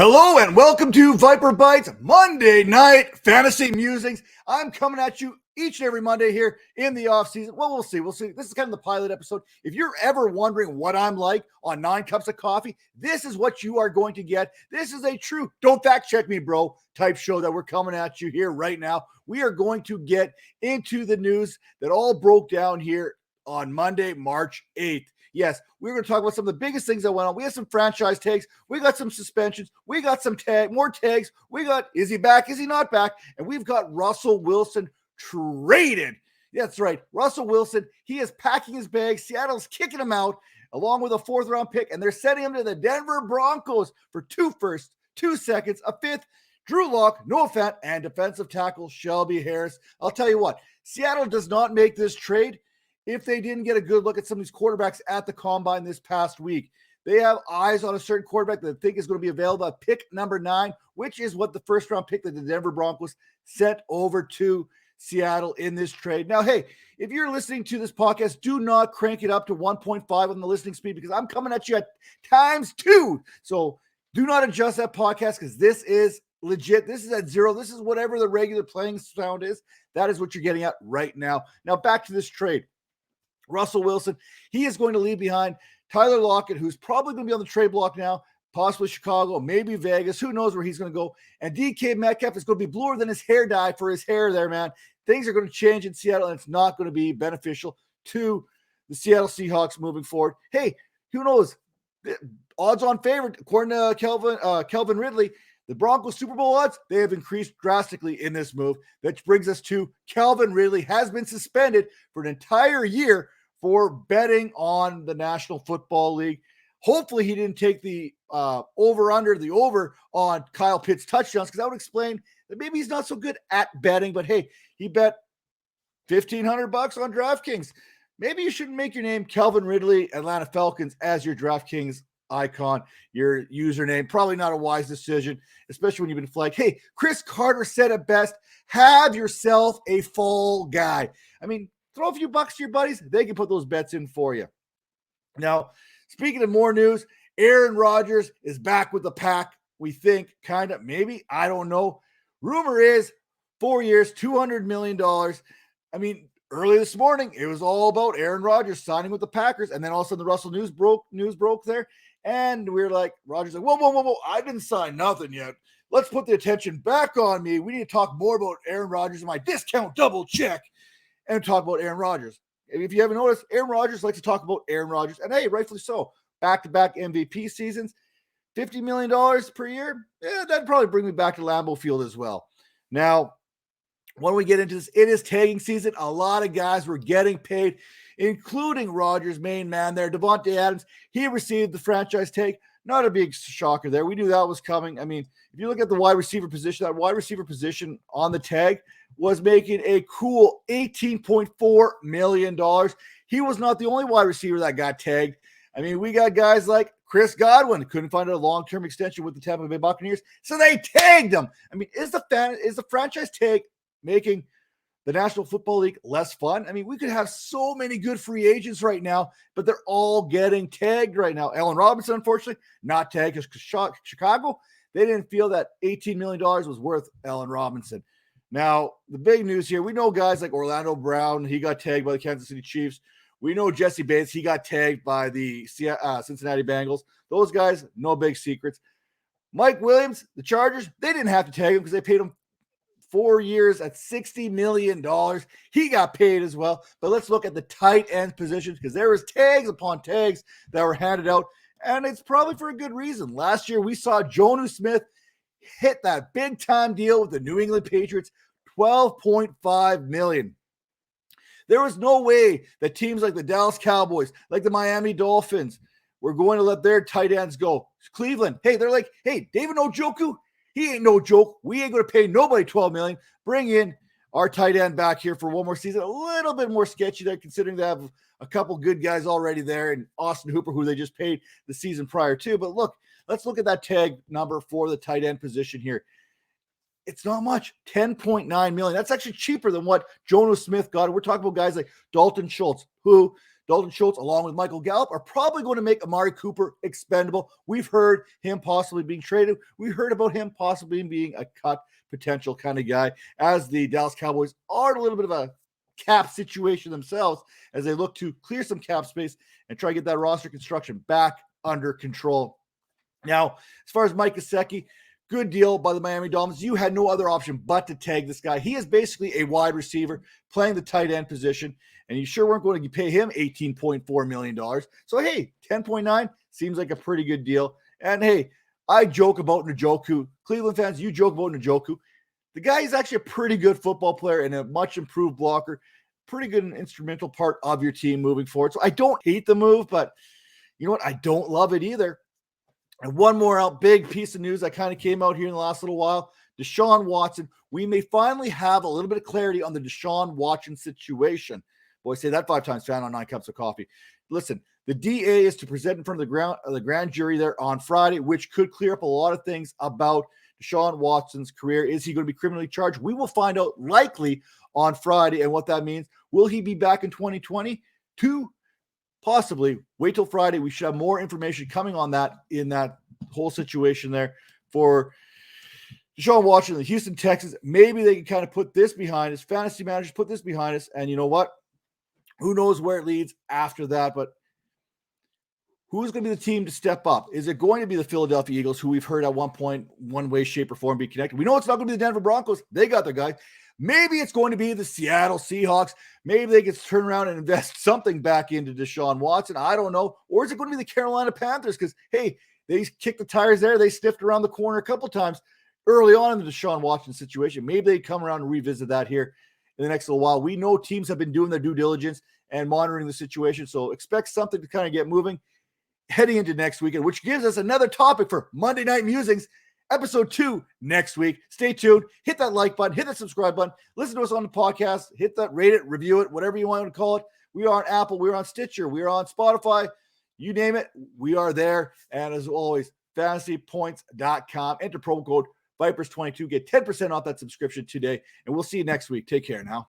Hello and welcome to Viper Bites Monday Night Fantasy Musings. I'm coming at you each and every Monday here in the off season. Well, we'll see. This is kind of the pilot episode. If you're ever wondering what I'm like on 9 cups of coffee, this is what you are going to get. This is a true don't fact check me, bro, type show that we're coming at you here right now. We are going to get into the news that all broke down here on Monday, March 8th. Yes, we're going to talk about some of the biggest things that went on. We have some franchise tags. We got some suspensions. We got some more tags. We got, is he back? Is he not back? And we've got Russell Wilson traded. That's right. Russell Wilson, he is packing his bags. Seattle's kicking him out along with a 4th-round pick, and they're sending him to the Denver Broncos for 2 firsts, 2 seconds, a 5th, Drew Lock, Noah Fant, and defensive tackle Shelby Harris. I'll tell you what, Seattle does not make this trade if they didn't get a good look at some of these quarterbacks at the combine this past week. They have eyes on a certain quarterback that they think is going to be available at pick number 9, which is what the 1st-round pick that the Denver Broncos sent over to Seattle in this trade. Now, hey, if you're listening to this podcast, do not crank it up to 1.5 on the listening speed because I'm coming at you at times 2. So do not adjust that podcast because this is legit. This is at 0. This is whatever the regular playing sound is. That is what you're getting at right now. Now, back to this trade. Russell Wilson, he is going to leave behind Tyler Lockett, who's probably going to be on the trade block now, possibly Chicago, maybe Vegas. Who knows where he's going to go? And DK Metcalf is going to be bluer than his hair dye for his hair there, man. Things are going to change in Seattle, and it's not going to be beneficial to the Seattle Seahawks moving forward. Hey, who knows? Odds-on favorite, according to Kelvin Ridley, the Broncos Super Bowl odds, they have increased drastically in this move. That brings us to Kelvin Ridley has been suspended for an entire year for betting on the National Football League. Hopefully he didn't take the over on Kyle Pitts touchdowns because that would explain that maybe he's not so good at betting. But hey, he bet $1,500 on DraftKings. Maybe you shouldn't make your name Kelvin Ridley, Atlanta Falcons as your DraftKings icon, your username. Probably not a wise decision, especially when you've been flagged. Hey, Chris Carter said it best. Have yourself a fall guy. I mean, throw a few bucks to your buddies. They can put those bets in for you. Now, speaking of more news, Aaron Rodgers is back with the pack. We think, kind of, maybe. I don't know. Rumor is 4 years, $200 million. I mean, early this morning, it was all about Aaron Rodgers signing with the Packers. And then all of a sudden, the Russell news broke there. And we were like, Rodgers like, whoa. I didn't sign nothing yet. Let's put the attention back on me. We need to talk more about Aaron Rodgers and my discount double check. And talk about Aaron Rodgers. If you haven't noticed, Aaron Rodgers likes to talk about Aaron Rodgers. And hey, rightfully so. Back-to-back MVP seasons, $50 million per year. Yeah, that'd probably bring me back to Lambeau Field as well. Now, when we get into this, it is tagging season. A lot of guys were getting paid, including Rodgers' main man there, Devonte Adams. He received the franchise tag. Not a big shocker there. We knew that was coming. I mean, if you look at the wide receiver position, that wide receiver position on the tag was making a cool $18.4 million. He was not the only wide receiver that got tagged. I mean, we got guys like Chris Godwin, couldn't find a long-term extension with the Tampa Bay Buccaneers, so they tagged him. I mean, is the franchise tag making the National Football League less fun? I mean, we could have so many good free agents right now, but they're all getting tagged right now. Allen Robinson, unfortunately, not tagged because Chicago, they didn't feel that $18 million was worth Allen Robinson. Now, the big news here, we know guys like Orlando Brown, he got tagged by the Kansas City Chiefs. We know Jessie Bates, he got tagged by the Cincinnati Bengals. Those guys, no big secrets. Mike Williams, the Chargers, they didn't have to tag him because they paid him 4 years at $60 million. He got paid as well. But let's look at the tight end positions because there was tags upon tags that were handed out, and it's probably for a good reason. Last year, we saw Jonnu Smith hit that big-time deal with the New England Patriots, $12.5 million. There was no way that teams like the Dallas Cowboys, like the Miami Dolphins, were going to let their tight ends go. Cleveland, hey, they're like, hey, David Njoku, he ain't no joke. We ain't going to pay nobody $12 million. Bring in our tight end back here for one more season. A little bit more sketchy there, considering they have a couple good guys already there, and Austin Hooper, who they just paid the season prior to. But look, let's look at that tag number for the tight end position here. It's not much, $10.9 million. That's actually cheaper than what Jonnu Smith got. We're talking about guys like Dalton Schultz, who Dalton Schultz, along with Michael Gallup, are probably going to make Amari Cooper expendable. We've heard him possibly being traded. We heard about him possibly being a cut potential kind of guy, as the Dallas Cowboys are in a little bit of a cap situation themselves as they look to clear some cap space and try to get that roster construction back under control. Now, as far as Mike Gesicki, good deal by the Miami Dolphins. You had no other option but to tag this guy. He is basically a wide receiver playing the tight end position, and you sure weren't going to pay him $18.4 million. So, hey, 10.9 seems like a pretty good deal. And, hey, I joke about Njoku. Cleveland fans, you joke about Njoku. The guy is actually a pretty good football player and a much improved blocker. Pretty good and instrumental part of your team moving forward. So I don't hate the move, but you know what? I don't love it either. And one more big piece of news that kind of came out here in the last little while. Deshawn Watson. We may finally have a little bit of clarity on the Deshawn Watson situation. Boy, say that 5 times, fan, on 9 cups of coffee. Listen, the DA is to present in front of the grand jury there on Friday, which could clear up a lot of things about Deshawn Watson's career. Is he going to be criminally charged? We will find out likely on Friday and what that means. Will he be back in 2022? Possibly. Wait till Friday. We should have more information coming on that in that whole situation there for Deshaun Watson, the Houston Texans. Maybe they can kind of put this behind us. Fantasy managers put this behind us. And you know what? Who knows where it leads after that? But who's going to be the team to step up? Is it going to be the Philadelphia Eagles, who we've heard at one point, one way, shape, or form be connected? We know it's not going to be the Denver Broncos. They got their guy. Maybe it's going to be the Seattle Seahawks. Maybe they can turn around and invest something back into Deshaun Watson. I don't know. Or is it going to be the Carolina Panthers? Because, hey, they kicked the tires there. They sniffed around the corner a couple times early on in the Deshaun Watson situation. Maybe they come around and revisit that here in the next little while. We know teams have been doing their due diligence and monitoring the situation. So expect something to kind of get moving heading into next weekend, which gives us another topic for Monday Night Musings, episode 2 next week. Stay tuned. Hit that like button. Hit that subscribe button. Listen to us on the podcast. Hit that, rate it, review it, whatever you want to call it. We are on Apple. We are on Stitcher. We are on Spotify. You name it, we are there. And as always, fantasypoints.com. Enter promo code Vipers22. Get 10% off that subscription today. And we'll see you next week. Take care now.